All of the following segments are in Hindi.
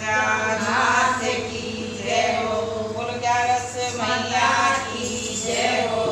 जगन्नाथ की जय हो। बोलो ग्यारस मैया की जय हो।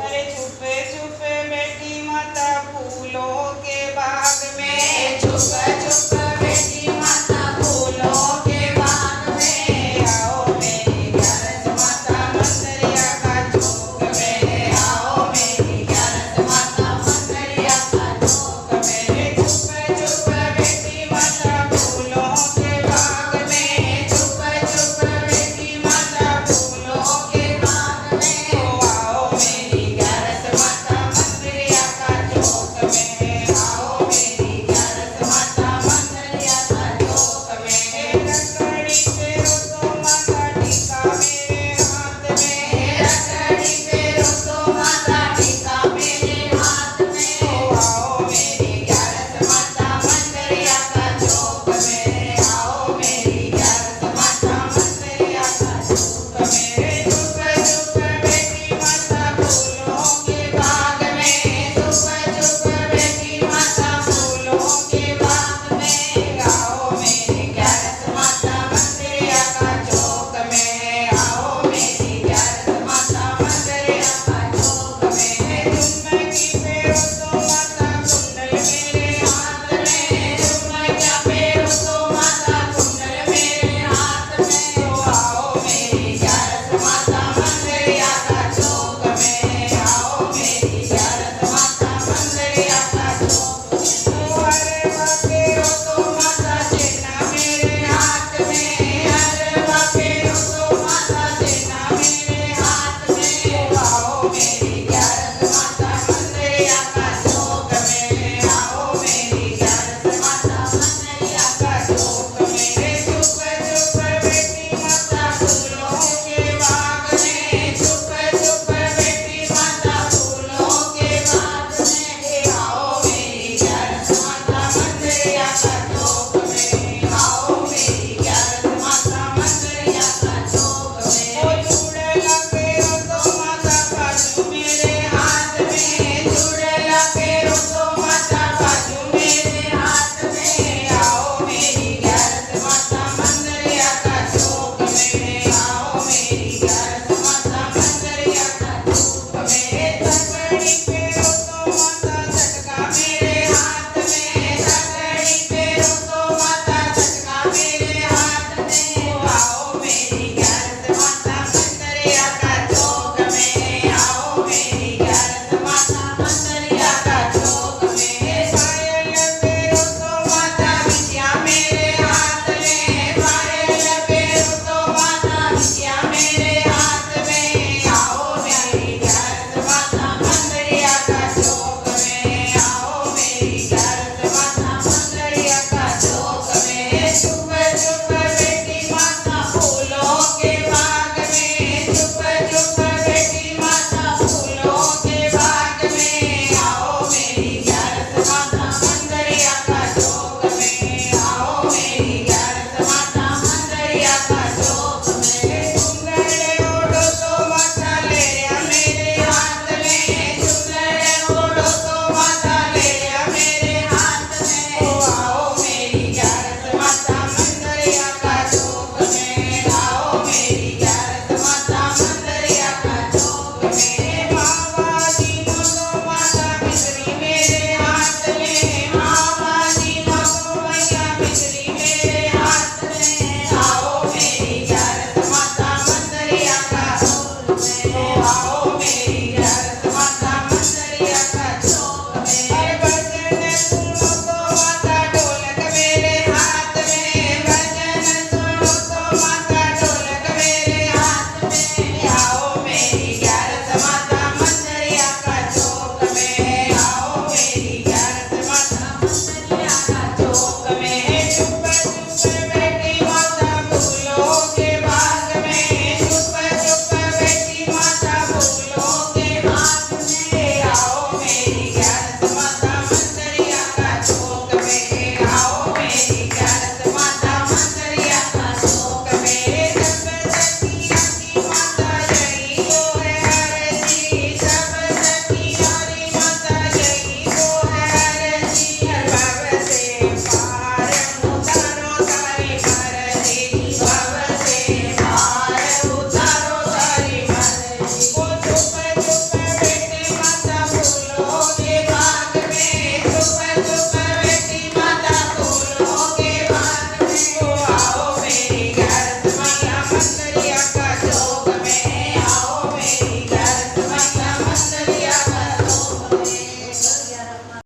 अरे छुपे छुपे बेटी माता फूलों के बाग में, छुपे छुपे बेटी माता फूलों के बाग में, आओ मेरी ग्यारस माता मंदिरिया का चौक में, आओ मेरी ग्यारस माता मंदिरिया का चौक में। छुपे छुपे बेटी माता फूलों के बाग में, छुपे छुपे बेटी माता फूलों के बाग में, आओ मेरी ग्यारस माता मंदिरिया का चौक में, आओ मेरी ग्यारस माता मंदिरिया का चौक में। रखड़ी फेरो तो माता टीका मेरे हाथ में, रखड़ी फेरो तो माता टीका मेरे हाथ में, आओ मेरी ग्यारस माता मंदिरिया का चौक में, आओ मेरी ग्यारस माता मंदिरिया का चौक में। छुपे छुपे बेटी माता फूलों के बाग में, छुपे छुपे बेटी माता फूलों के बाग में, आओ मेरी ग्यारस माता मंदिरिया का चौक में, आओ मेरी ग्यारस माता मंदिरिया का चौक में। झुमकी फेरो तो माता कुंडल मेरे हाथ में, झुमकियाँ फेरो तो माता कुंडल मेरे हाथ में, आओ मेरी ग्यारस माता मंदिरिया का चौक में, आओ मेरी ग्यारस माता मंदिरिया का चौक में। अरे फेरो तो माता सेना मेरे हाथ में, अरे फेरो तो माता सेना मेरे हाथ में, आओ मेरी ग्यारस माता मंदिरिया का चौक में, आओ मेरी ग्यारस माता मंदिरिया का चौक में। छुपे छुपे बेटी माता फूलों के बाग में, छुपे छुपे बेटी माता फूलों के बाग में, आओ मेरी ग्यारस माता मंदिरिया का चौक में, आओ मेरी ग्यारस माता मंदिरिया का चौक में। ओ चूड़ेला फेरो तो माता बाजू मेरे हाथ में, चूड़ेला फेरो तो माता बाजू मेरे हाथ में, आओ मेरी ग्यारस माता मंदिरिया का चौक में, आओ मेरी ग्यारस माता मंदिरिया का चौक में। तकड़ी फेरो तो माता झटका मेरे हाथ में, तकड़ी फेरो तो माता झटका मेरे हाथ में, आओ मेरी ग्यारस माता मंदिरिया का चौक में, आओ मेरी ग्यारस माता मंदिरिया का चौक में। पायल फेरो तो माता बिटिया मेरे हाथ में, पायल फेरो तो माता बिटिया मेरे हाथ में, आओ मेरी ग्यारस माता मंदिरिया का चौक में, आओ मेरी ग्यारस माता मंदिरिया का चौक में। छुपे छुपे